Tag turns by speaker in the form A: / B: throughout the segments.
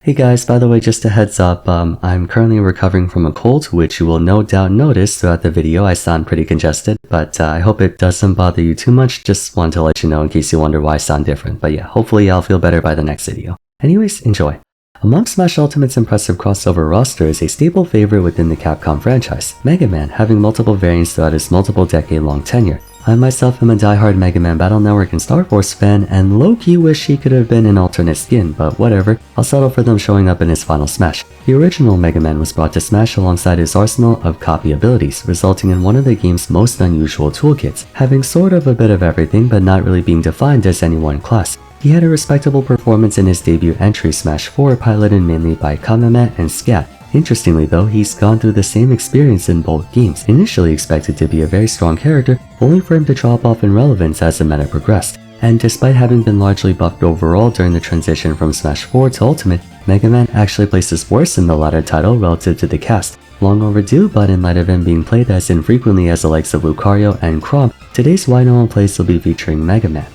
A: Hey guys, by the way, just a heads up, I'm currently recovering from a cold, which you will no doubt notice throughout the video. I sound pretty congested, but I hope it doesn't bother you too much. Just want to let you know in case you wonder why I sound different. But yeah, hopefully I'll feel better by the next video. Anyways, enjoy. Among Smash Ultimate's impressive crossover roster is a staple favorite within the Capcom franchise, Mega Man, having multiple variants throughout his multiple decade-long tenure. I myself am a diehard Mega Man Battle Network and Star Force fan, and low-key wish he could have been an alternate skin, but whatever, I'll settle for them showing up in his final Smash. The original Mega Man was brought to Smash alongside his arsenal of copy abilities, resulting in one of the game's most unusual toolkits, having sort of a bit of everything but not really being defined as any one class. He had a respectable performance in his debut entry Smash 4, piloted mainly by Kameme and Scat. Interestingly though, he's gone through the same experience in both games, initially expected to be a very strong character, only for him to drop off in relevance as the meta progressed. And despite having been largely buffed overall during the transition from Smash 4 to Ultimate, Mega Man actually places worse in the latter title relative to the cast. Long overdue, but in light of him being played as infrequently as the likes of Lucario and Chrom, today's Wino plays will be featuring Mega Man.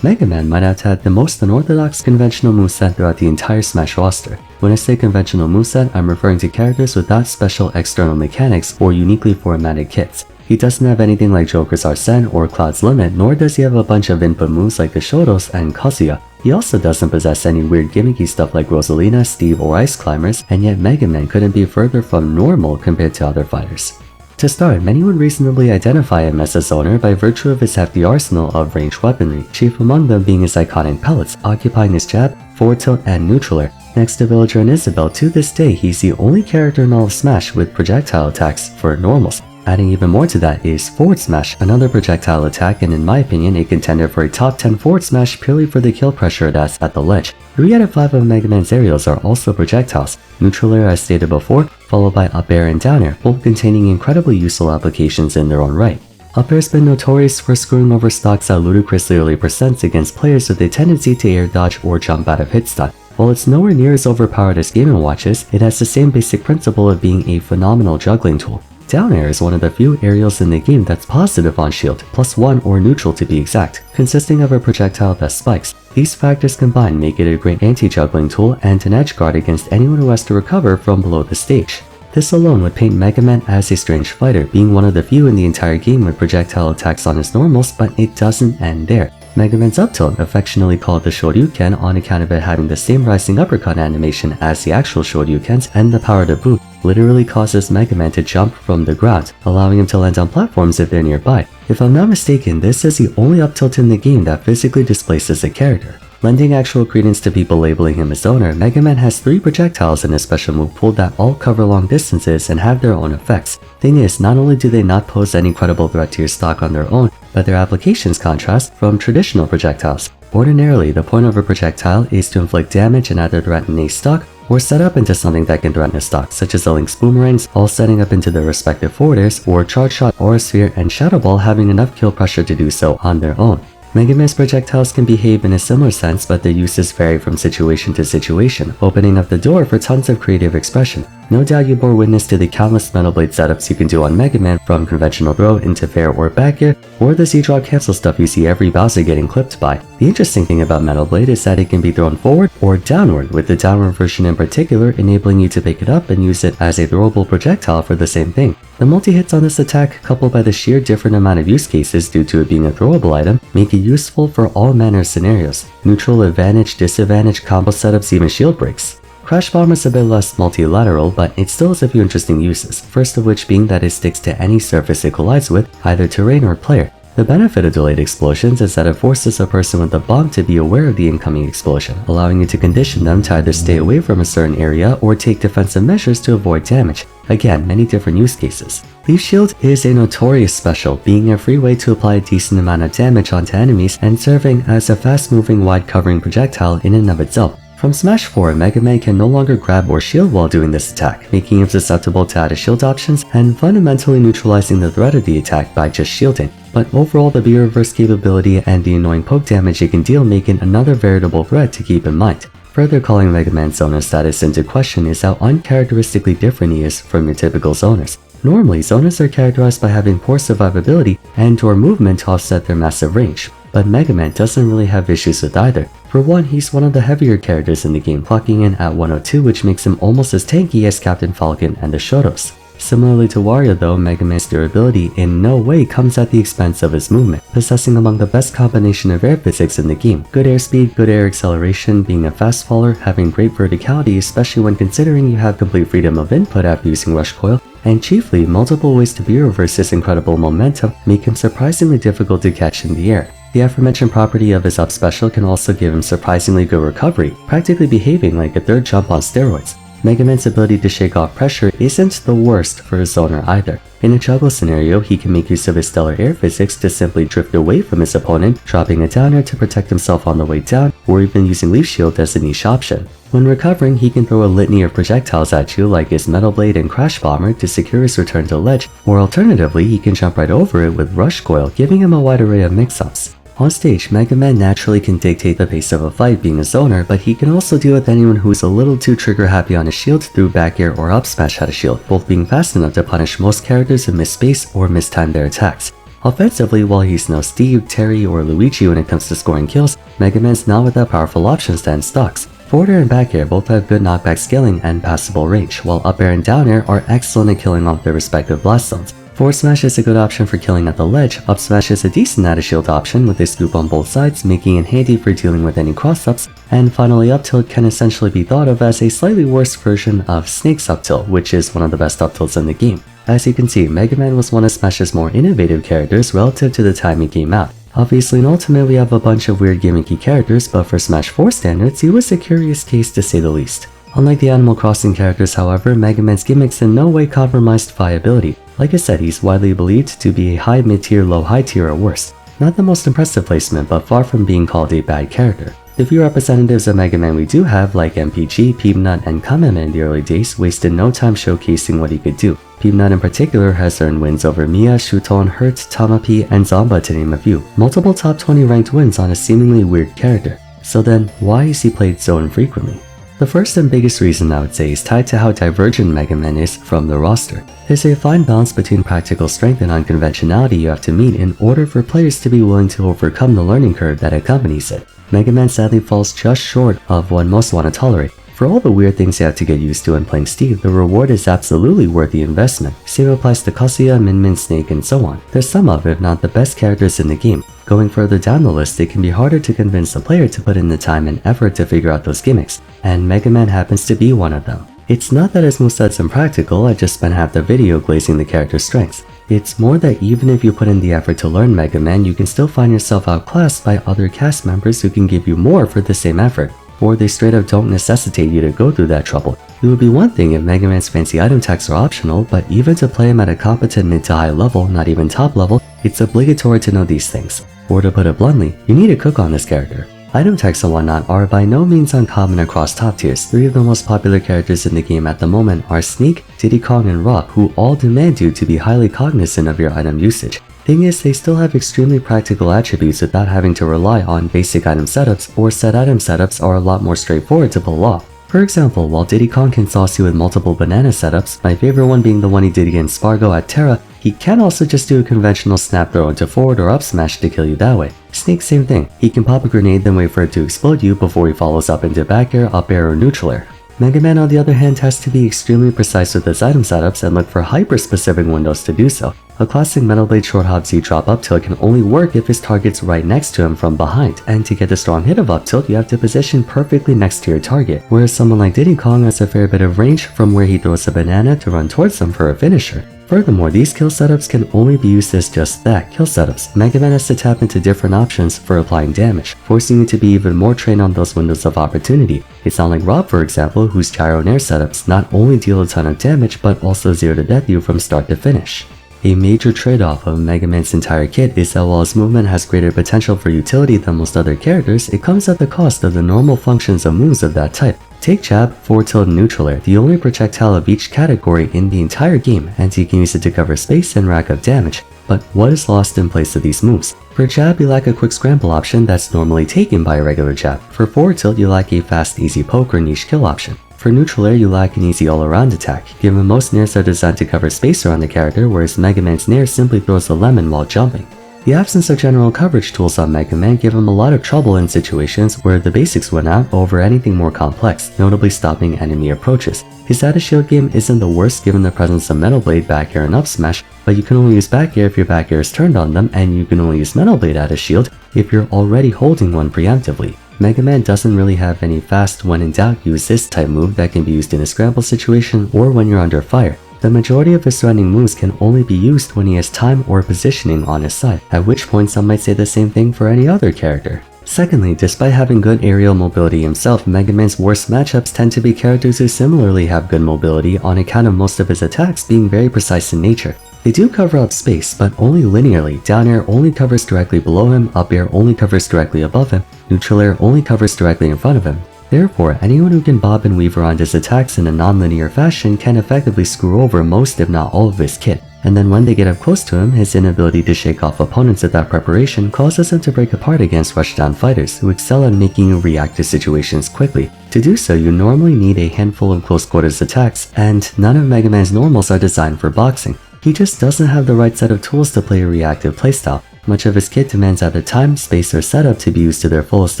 A: Mega Man might have had the most unorthodox conventional moveset throughout the entire Smash roster. When I say conventional moveset, I'm referring to characters without special external mechanics or uniquely formatted kits. He doesn't have anything like Joker's Arsene or Cloud's Limit, nor does he have a bunch of input moves like the Shotos and Kazuya. He also doesn't possess any weird gimmicky stuff like Rosalina, Steve, or Ice Climbers, and yet Mega Man couldn't be further from normal compared to other fighters. To start, many would reasonably identify him as a zoner by virtue of his hefty arsenal of ranged weaponry, chief among them being his iconic pellets, occupying his jab, forward tilt, and neutral air. Next to Villager and Isabelle, to this day he's the only character in all of Smash with projectile attacks for normals. Adding even more to that is Forward Smash, another projectile attack and in my opinion a contender for a top 10 forward smash purely for the kill pressure it adds at the ledge. 3 out of 5 of Mega Man's aerials are also projectiles, neutral air as stated before, followed by up air and down air, both containing incredibly useful applications in their own right. Up air's been notorious for screwing over stocks at ludicrously early percents against players with a tendency to air dodge or jump out of hit stun. While it's nowhere near as overpowered as Game & Watch's, it has the same basic principle of being a phenomenal juggling tool. Down air is one of the few aerials in the game that's positive on shield, +1 or neutral to be exact, consisting of a projectile that spikes. These factors combined make it a great anti-juggling tool and an edge guard against anyone who has to recover from below the stage. This alone would paint Mega Man as a strange fighter, being one of the few in the entire game with projectile attacks on his normals, but it doesn't end there. Mega Man's up tilt, affectionately called the Shoryuken on account of it having the same rising uppercut animation as the actual Shoryukens and the power to boot, literally causes Mega Man to jump from the ground, allowing him to land on platforms if they're nearby. If I'm not mistaken, this is the only up tilt in the game that physically displaces a character. Lending actual credence to people labeling him a zoner, Mega Man has 3 projectiles in his special move pool that all cover long distances and have their own effects. Thing is, not only do they not pose any credible threat to your stock on their own, but their applications contrast from traditional projectiles. Ordinarily, the point of a projectile is to inflict damage and either threaten a stock or set up into something that can threaten a stock, such as the Link's boomerangs all setting up into their respective forward airs, or Charge Shot, Aura Sphere, and Shadow Ball having enough kill pressure to do so on their own. Mega Man's projectiles can behave in a similar sense, but their uses vary from situation to situation, opening up the door for tons of creative expression. No doubt you bore witness to the countless Metal Blade setups you can do on Mega Man, from conventional throw into fair or back air, or the Z-drop cancel stuff you see every Bowser getting clipped by. The interesting thing about Metal Blade is that it can be thrown forward or downward, with the downward version in particular enabling you to pick it up and use it as a throwable projectile for the same thing. The multi-hits on this attack, coupled by the sheer different amount of use cases due to it being a throwable item, make it useful for all manner of scenarios. Neutral, advantage, disadvantage, combo setups, even shield breaks. Crash Bomb is a bit less multilateral, but it still has a few interesting uses, first of which being that it sticks to any surface it collides with, either terrain or player. The benefit of delayed explosions is that it forces a person with the bomb to be aware of the incoming explosion, allowing you to condition them to either stay away from a certain area or take defensive measures to avoid damage. Again, many different use cases. Leaf Shield is a notorious special, being a free way to apply a decent amount of damage onto enemies and serving as a fast-moving, wide-covering projectile in and of itself. From Smash 4, Mega Man can no longer grab or shield while doing this attack, making him susceptible to added shield options and fundamentally neutralizing the threat of the attack by just shielding. But overall, the B-reverse capability and the annoying poke damage it can deal make it another veritable threat to keep in mind. Further calling Mega Man's zoner status into question is how uncharacteristically different he is from your typical zoners. Normally, zoners are characterized by having poor survivability and or movement to offset their massive range, but Mega Man doesn't really have issues with either. For one, he's one of the heavier characters in the game, clocking in at 102, which makes him almost as tanky as Captain Falcon and the Shotos. Similarly to Wario though, Mega Man's durability in no way comes at the expense of his movement, possessing among the best combination of air physics in the game. Good airspeed, good air acceleration, being a fast faller, having great verticality especially when considering you have complete freedom of input after using Rush Coil, and chiefly, multiple ways to be reverse his incredible momentum make him surprisingly difficult to catch in the air. The aforementioned property of his up special can also give him surprisingly good recovery, practically behaving like a third jump on steroids. Mega Man's ability to shake off pressure isn't the worst for a zoner either. In a juggle scenario, he can make use of his stellar air physics to simply drift away from his opponent, dropping a downer to protect himself on the way down, or even using Leaf Shield as a niche option. When recovering, he can throw a litany of projectiles at you like his Metal Blade and Crash Bomber to secure his return to ledge, or alternatively, he can jump right over it with Rush Coil, giving him a wide array of mix-ups. On stage, Mega Man naturally can dictate the pace of a fight being a zoner, but he can also deal with anyone who's a little too trigger happy on his shield through back air or up smash at a shield, both being fast enough to punish most characters who miss space or mistime their attacks. Offensively, while he's no Steve, Terry, or Luigi when it comes to scoring kills, Mega Man's not without powerful options to end stocks. Forward air and back air both have good knockback scaling and passable range, while up air and down air are excellent at killing off their respective blast zones. Forward smash is a good option for killing at the ledge, up smash is a decent at a shield option with a scoop on both sides, making it handy for dealing with any cross-ups, and finally up tilt can essentially be thought of as a slightly worse version of Snake's up tilt, which is one of the best up tilts in the game. As you can see, Mega Man was one of Smash's more innovative characters relative to the time he came out. Obviously in Ultimate we have a bunch of weird gimmicky characters, but for Smash 4 standards, he was a curious case to say the least. Unlike the Animal Crossing characters however, Mega Man's gimmicks in no way compromised viability. Like I said, he's widely believed to be a high mid-tier, low high tier at worst. Not the most impressive placement, but far from being called a bad character. The few representatives of Mega Man we do have, like MPG, Peanut, and Kameme in the early days, wasted no time showcasing what he could do. Peanut in particular has earned wins over Mia, Shuton, Hurt, Tamapi, and Zamba to name a few. Multiple top 20 ranked wins on a seemingly weird character. So then, why is he played so infrequently? The first and biggest reason I would say is tied to how divergent Mega Man is from the roster. There's a fine balance between practical strength and unconventionality you have to meet in order for players to be willing to overcome the learning curve that accompanies it. Mega Man sadly falls just short of what most want to tolerate. For all the weird things you have to get used to when playing Steve, the reward is absolutely worth the investment. Same applies to Kazuya, Min, Snake, and so on. They're some of, if not the best characters in the game. Going further down the list, it can be harder to convince the player to put in the time and effort to figure out those gimmicks, and Mega Man happens to be one of them. It's not that his moveset's impractical, I just spent half the video glazing the character's strengths. It's more that even if you put in the effort to learn Mega Man, you can still find yourself outclassed by other cast members who can give you more for the same effort, or they straight up don't necessitate you to go through that trouble. It would be one thing if Mega Man's fancy item tags are optional, but even to play him at a competent mid to high level, not even top level, it's obligatory to know these things. Or to put it bluntly, you need to cook on this character. Item tags and whatnot are by no means uncommon across top tiers. Three of the most popular characters in the game at the moment are Sneak, Diddy Kong, and Rob, who all demand you to be highly cognizant of your item usage. Thing is, they still have extremely practical attributes without having to rely on basic item setups, or set item setups are a lot more straightforward to pull off. For example, while Diddy Kong can sauce you with multiple banana setups, my favorite one being the one he did against Spargo at Terra, he can also just do a conventional snap throw into forward or up smash to kill you that way. Snake same thing, he can pop a grenade then wait for it to explode you before he follows up into back air, up air, or neutral air. Mega Man on the other hand has to be extremely precise with his item setups and look for hyper-specific windows to do so. A classic Metal Blade short hop Z drop up tilt can only work if his target's right next to him from behind, and to get the strong hit of up tilt you have to position perfectly next to your target, whereas someone like Diddy Kong has a fair bit of range from where he throws a banana to run towards them for a finisher. Furthermore, these kill setups can only be used as just that, kill setups. Mega Man has to tap into different options for applying damage, forcing you to be even more trained on those windows of opportunity. It's not like Rob for example, whose gyro and air setups not only deal a ton of damage but also zero to death you from start to finish. A major trade-off of Mega Man's entire kit is that while his movement has greater potential for utility than most other characters, it comes at the cost of the normal functions of moves of that type. Take jab, forward tilt, and neutral air, the only projectile of each category in the entire game, and you can use it to cover space and rack up damage. But what is lost in place of these moves? For jab, you lack a quick scramble option that's normally taken by a regular jab. For forward tilt, you lack a fast, easy poke or niche kill option. For neutral air, you lack an easy all-around attack, given most nairs are designed to cover space around the character, whereas Mega Man's nair simply throws a lemon while jumping. The absence of general coverage tools on Mega Man give him a lot of trouble in situations where the basics went out over anything more complex, notably stopping enemy approaches. His out of shield game isn't the worst given the presence of Metal Blade back air and up smash, but you can only use back air if your back air is turned on them, and you can only use Metal Blade out of shield if you're already holding one preemptively. Mega Man doesn't really have any fast when in doubt use this type move that can be used in a scramble situation or when you're under fire. The majority of his threatening moves can only be used when he has time or positioning on his side, at which point some might say the same thing for any other character. Secondly, despite having good aerial mobility himself, Mega Man's worst matchups tend to be characters who similarly have good mobility on account of most of his attacks being very precise in nature. They do cover up space, but only linearly. Down air only covers directly below him, up air only covers directly above him, neutral air only covers directly in front of him. Therefore, anyone who can bob and weave around his attacks in a non-linear fashion can effectively screw over most if not all of his kit. And then when they get up close to him, his inability to shake off opponents without preparation causes him to break apart against rushdown fighters who excel at making you react to situations quickly. To do so, you normally need a handful of close quarters attacks, and none of Mega Man's normals are designed for boxing. He just doesn't have the right set of tools to play a reactive playstyle. Much of his kit demands either time, space, or setup to be used to their fullest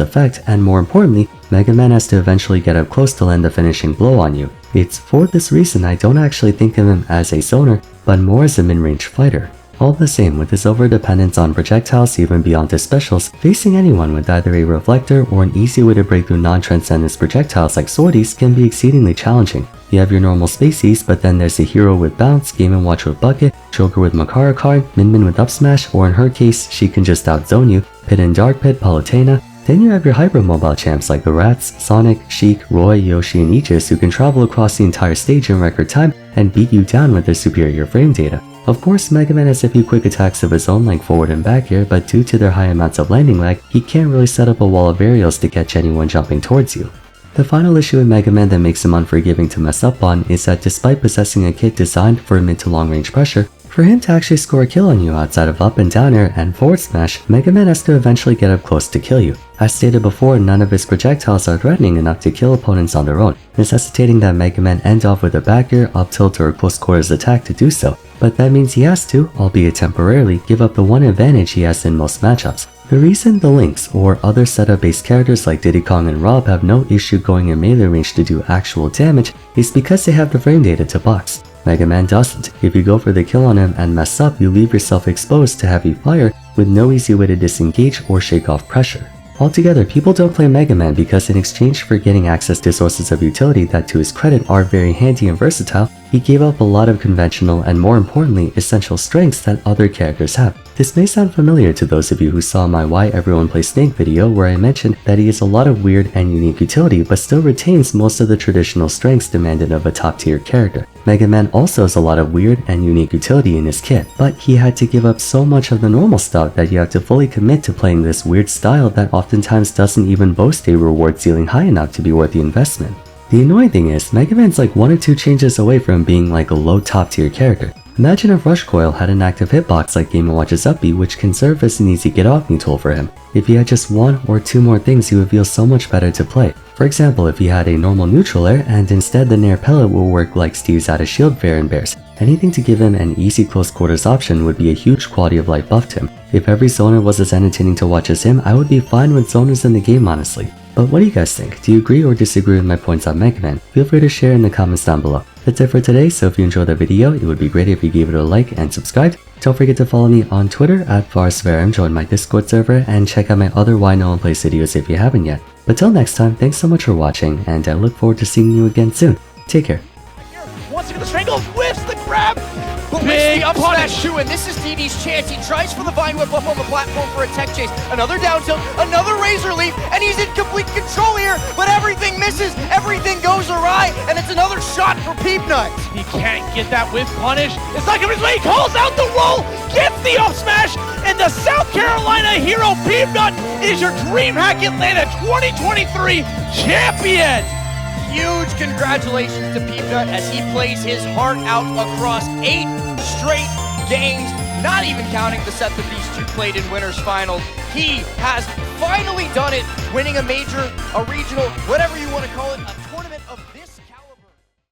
A: effect, and more importantly, Mega Man has to eventually get up close to land the finishing blow on you. It's for this reason I don't actually think of him as a zoner, but more as a mid-range fighter. All the same, with his over-dependence on projectiles even beyond his specials, facing anyone with either a reflector or an easy way to break through non-transcendence projectiles like swordies can be exceedingly challenging. You have your normal spacies, but then there's a hero with bounce, Game & Watch with bucket, Joker with Makara card, Min with up smash, or in her case, she can just outzone you, Pit and Dark Pit, Palutena. Then you have your hyper-mobile champs like the Rats, Sonic, Sheik, Roy, Yoshi, and Aegis who can travel across the entire stage in record time and beat you down with their superior frame data. Of course, Mega Man has a few quick attacks of his own like forward and back air, but due to their high amounts of landing lag, he can't really set up a wall of aerials to catch anyone jumping towards you. The final issue with Mega Man that makes him unforgiving to mess up on is that despite possessing a kit designed for mid to long range pressure, for him to actually score a kill on you outside of up and down air and forward smash, Mega Man has to eventually get up close to kill you. As stated before, none of his projectiles are threatening enough to kill opponents on their own, necessitating that Mega Man end off with a back air, up tilt, or a close quarters attack to do so. But that means he has to, albeit temporarily, give up the one advantage he has in most matchups. The reason the Lynx or other setup-based characters like Diddy Kong and Rob have no issue going in melee range to do actual damage is because they have the frame data to box. Mega Man doesn't. If you go for the kill on him and mess up, you leave yourself exposed to heavy fire with no easy way to disengage or shake off pressure. Altogether, people don't play Mega Man because in exchange for getting access to sources of utility that to his credit are very handy and versatile, he gave up a lot of conventional and more importantly, essential strengths that other characters have. This may sound familiar to those of you who saw my Why Everyone Plays Snake video where I mentioned that he has a lot of weird and unique utility but still retains most of the traditional strengths demanded of a top tier character. Mega Man also has a lot of weird and unique utility in his kit, but he had to give up so much of the normal stuff that you have to fully commit to playing this weird style that oftentimes doesn't even boast a reward ceiling high enough to be worth the investment. The annoying thing is, Mega Man's like 1 or 2 changes away from being like a low top tier character. Imagine if Rush Coil had an active hitbox like Game & Watch's Up B, which can serve as an easy get-off me tool for him. If he had just 1 or 2 more things, he would feel so much better to play. For example, if he had a normal neutral air and instead the Nair Pellet will work like Steve's out of shield fair and bears. Anything to give him an easy close quarters option would be a huge quality of life buff to him. If every zoner was as entertaining to watch as him, I would be fine with zoners in the game honestly. But what do you guys think? Do you agree or disagree with my points on Mega Man? Feel free to share in the comments down below. That's it for today, so if you enjoyed the video, it would be great if you gave it a like and subscribed. Don't forget to follow me on Twitter at Vars, join my Discord server, and check out my other Why No One Plays videos if you haven't yet. But till next time, thanks so much for watching, and I look forward to seeing you again soon. Take care.
B: Wants to get the strangle, whiffs the grab, but big up smash too, and this is DD's chance. He tries for the Vine Whip up on the platform for a tech chase. Another down tilt, another Razor Leaf, and he's in complete control here, but everything misses, everything goes awry, and it's another shot for Peepnut. He can't get that whiff punish. It's not coming his way, he calls out the roll, gets the up smash, and the South Carolina hero Peepnut is your DreamHack Atlanta 2023 champion. Huge congratulations to Peepnut as he plays his heart out across 8 straight games, not even counting the set that these two played in winners finals. He has finally done it, winning a major, a regional, whatever you want to call it, a tournament of this